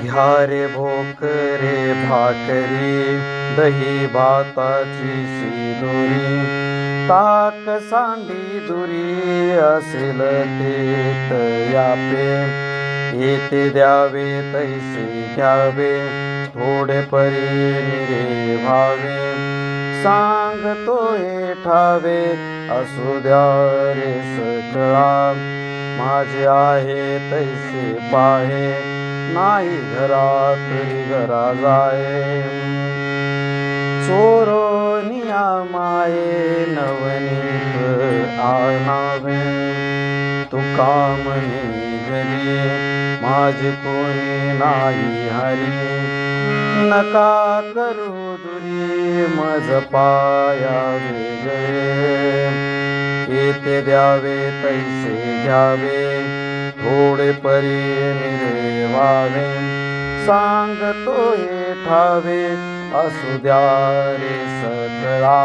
घ्या रे भोकरे भाकरी, दही भाताची शिदोरी, ताक सांडी दुरी असेल ते तयापे, येते द्यावे तैसे घ्यावे, थोडे परीने रे भावे, सांगतो हे ठावे असू द्या रे सकळा, माझे आहे तैसे पाहे, नाही घरात घरा जाये, चोरोनिया माये नवनीत आणावे, तुका म्हणे घरी माझे कोणी नाही हरी, नका करू दुरी मज पाया वेगळे, येते द्यावे तैसे घ्यावे, थोडे परीने रे व्हावे, सांगतो हे ठावे असू द्या रे सकळा.